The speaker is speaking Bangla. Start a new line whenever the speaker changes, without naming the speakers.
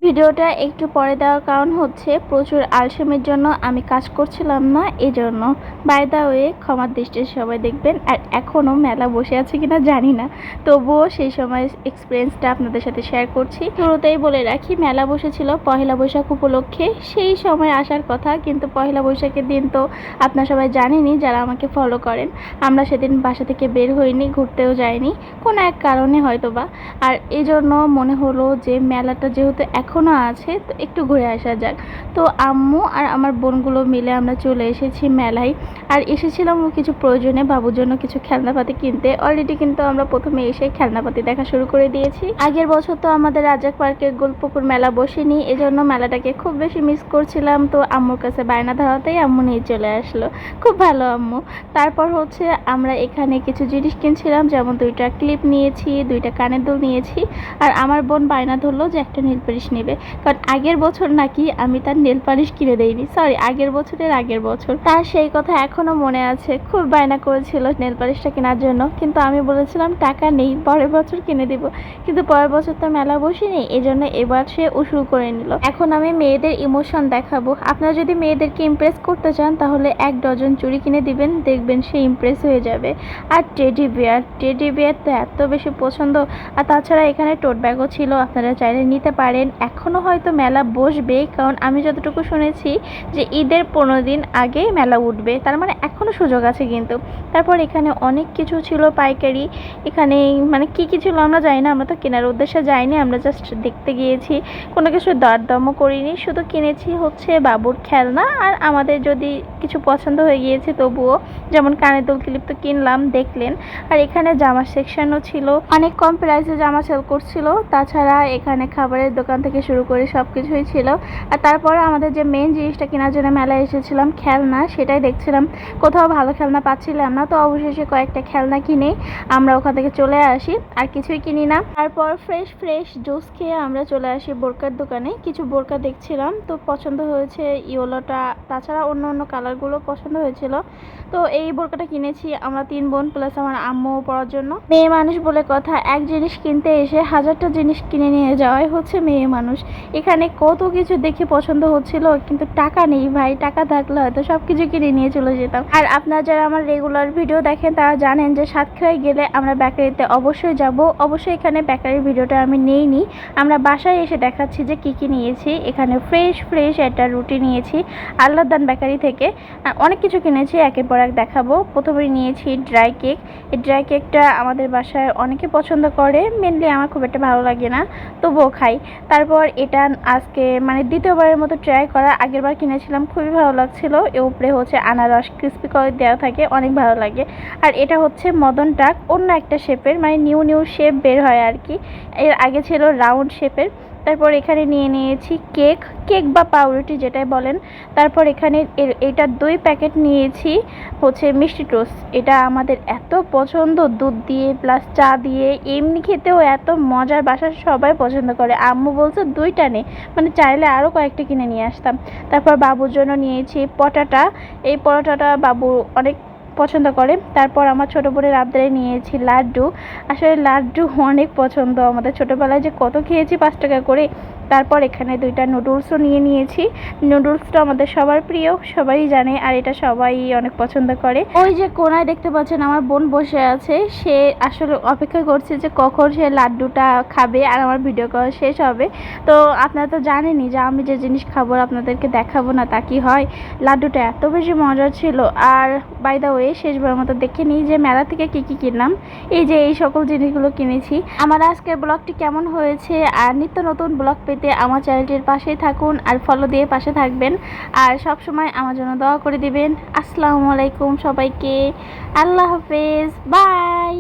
ভিডিওটা একটু পরে দেওয়ার কারণ হচ্ছে প্রচুর আলসেমির জন্য আমি কাজ করছিলাম না, এজন্য। বাই দ্য ওয়ে, ক্ষমার দৃষ্টিতে সবাই দেখবেন। আর এখনও মেলা বসে আছে কিনা জানি না, তবুও সেই সময় এক্সপিরিয়েন্সটা আপনাদের সাথে শেয়ার করছি। শুরুতেই বলে রাখি, মেলা বসেছিল পহেলা বৈশাখ উপলক্ষে, সেই সময় আসার কথা, কিন্তু পহেলা বৈশাখের দিন তো আপনারা সবাই জানেনই যারা আমাকে ফলো করেন। আমরা সেদিন বাসা থেকে বের হইনি, ঘুরতেও যাইনি কোনো এক কারণে হয়তোবা। আর এজন্য মনে হলো যে মেলাটা যেহেতু এখনও আছে, তো একটু ঘুরে আসা যাক। তো আম্মু আর আমার বোনগুলো মিলে আমরা চলে এসেছি মেলায়। আর এসেছিলাম কিছু প্রয়োজনে, বাবুর জন্য কিছু খেলনাপাতি কিনতে। অলরেডি কিন্তু আমরা প্রথমে এসে খেলনাপাতি দেখা শুরু করে দিয়েছি। আগের বছর তো আমাদের রাজাক পার্কের গোলপুকুর মেলা বসেনি, এজন্য মেলাটাকে খুব বেশি মিস করছিলাম। তো আম্মুর কাছে বায়না ধরাতেই আম্মু নিয়ে চলে আসলো। খুব ভালো আম্মু। তারপর হচ্ছে আমরা এখানে কিছু জিনিস কিনছিলাম, যেমন 2টা ক্লিপ নিয়েছি, 2টা কানের দুল নিয়েছি। আর আমার বোন বায়না ধরলো যে একটা নেল পালিশ নেবে, কারণ আগের বছর নাকি আমি তার নেল পালিশ কিনে দেইনি। সরি, আগের বছরের আগের বছর। তার সেই কথা এখনো মনে আছে, খুব বায়না করেছিল নেল পালিশটা কেনার জন্য, কিন্তু আমি বলেছিলাম টাকা নেই, পরের বছর কিনে দিব। কিন্তু পরের বছর তো মেলা বসেনি, এজন্য এবার সে উসুল করে নিল। এখন আমি মেয়েদের ইমোশন দেখাবো। আপনারা যদি মেয়েদেরকে ইমপ্রেস করতে চান তাহলে 1 ডজন চুড়ি কিনে দিবেন, দেখবেন সে ইমপ্রেস হয়ে যাবে। আর টেডি বিয়ার তো এত বেশি পছন্দ। আর তাছাড়া এখানে টোট ব্যাগও ছিল, আপনারা চাইলে নিতে পারেন। এখনও হয়তো মেলা বসবে, কারণ আমি যতটুকু শুনেছি যে ঈদের 15 দিন আগে মেলা উঠবে, তার মানে এখনও সুযোগ আছে কিন্তু। তারপর এখানে অনেক কিছু ছিল পাইকারি। এখানে মানে কি ছিল আমরা জানি না, আমরা তো কেনার উদ্দেশ্যে যাইনি, আমরা জাস্ট দেখতে গিয়েছি। কোনো কিছু দরদামও করিনি, শুধু কিনেছি হচ্ছে বাবুর খেলনা। আর আমাদের যদি কিছু পছন্দ হয়ে গিয়েছে তবুও, যেমন কানের দুল ক্লিপ তো কিনলাম, দেখলেন। আর এখানে জামা সেকশনও ছিল, অনেক কম প্রাইসে জামা সেল করছিল। তাছাড়া এখানে খাবারের দোকান থেকে শুরু করে সব কিছুই ছিল। আর তারপরে আমাদের যে মেন জিনিসটা কেনার জন্য মেলায় এসেছিলাম, খেলনা, সেটাই দেখছিলাম। কোথাও ভালো খেলনা পাচ্ছিলাম না, তো অবশেষে কয়েকটা খেলনা কিনে আমরা ওখান থেকে চলে আসি, আর কিছুই কিনি না। তারপর ফ্রেশ জুস খেয়ে আমরা চলে আসি বোরকার দোকানে। কিছু বোরকা দেখছিলাম, তো পছন্দ হয়েছে ইয়েলোটা, তাছাড়া অন্য অন্য কালারগুলো পছন্দ হয়েছিল। তো এই বোরকাটা কিনেছি আমরা 3 বোন প্লাস আমার আম্মু পরার জন্য। মেয়ে মানুষ বলে কথা, এক জিনিস কিনতে এসে 1000টা জিনিস কিনে নিয়ে যাওয়াই হচ্ছে মেয়ে মানুষ। এখানে কত কিছু দেখে পছন্দ হচ্ছিল, কিন্তু টাকা নেই ভাই, টাকা থাকলে হয়তো সব কিছু কিনে নিয়ে চলে যেতাম। আর আপনারা যারা আমার রেগুলার ভিডিও দেখেন তারা জানেন যে সাতক্ষীরায় গেলে আমরা বেকারিতে অবশ্যই যাব। অবশ্যই এখানে বেকারির ভিডিওটা আমি নেইনি, আমরা বাসায় এসে দেখাচ্ছি যে কি নিয়েছি। এখানে ফ্রেশ একটা রুটি নিয়েছি আল্লাহদান বেকারি থেকে। অনেক কিছু কিনেছি, একের পর এক দেখাবো। প্রথমেই নিয়েছি ড্রাই কেক। এই ড্রাই কেকটা আমাদের বাসায় অনেকে পছন্দ করে, মেনলি আমার খুব একটা ভালো লাগে না, তবুও খাই। তারপর এটা আজকে মানে দ্বিতীয়বারের মতো ট্রাই করা। আগেরবার কিনেছিলাম, খুবই ভালো লাগছিল। এর উপরে হচ্ছে আনারস ক্রিস্পি করে দেওয়া থাকে, অনেক ভালো লাগে। আর এটা হচ্ছে মদন টাক, অন্য একটা শেপের, মানে নিউ শেপ বের হয় আর কি। এর আগে ছিল রাউন্ড শেপের। তারপর এখানে নিয়ে নিয়েছি কেক বা পাউরুটি যেটাই বলেন। তারপর এখানে এটা 2 প্যাকেট নিয়েছি হচ্ছে মিষ্টি টোস্ট। এটা আমাদের এত পছন্দ, দুধ দিয়ে প্লাস চা দিয়ে, এমনি খেতেও এত মজার, বাসার সবাই পছন্দ করে। আম্মু বলছে 2টা নে, মানে চাইলে আরও কয়েকটা কিনে নিয়ে আসতাম। তারপর বাবুর জন্য নিয়েছি পটাটা। এই পরোটাটা বাবু অনেক পছন্দ করে। তারপর আমার ছোটো বোনের আবদারে নিয়েছি লাড্ডু। আসলে লাড্ডু অনেক পছন্দ আমাদের, ছোটোবেলায় যে কত খেয়েছি 5 টাকা করে। তারপর এখানে 2টা নুডলসও নিয়েছি। নুডলসটা আমাদের সবার প্রিয়, সবাই জানে, আর এটা সবাই অনেক পছন্দ করে। ওই যে কোনায় দেখতে পাচ্ছেন আমার বোন বসে আছে, সে আসলে অপেক্ষা করছে যে কখন সে লাড্ডুটা খাবে আর আমার ভিডিও করা শেষ হবে। তো আপনারা তো জানেনই যে আমি যে জিনিস খাবো আপনাদেরকে দেখাবো না তা কি হয়। লাড্ডুটা এত বেশি মজার ছিল। আর বাই দ্য ওয়ে, শেষবার মতো দেখে নিই যে মেলা থেকে কি কিনলাম। এই যে এই সকল জিনিসগুলো কিনেছি। আমার আজকের ব্লগটি কেমন হয়েছে, আর নিত্য নতুন ব্লগ পেতে আমার চ্যানেলটির পাশেই থাকুন, আর ফলো দিয়ে পাশে থাকবেন, আর সব সময় আমার জন্য দোয়া করে দিবেন। আসসালামু আলাইকুম সবাইকে, আল্লাহ হাফেজ, বাই।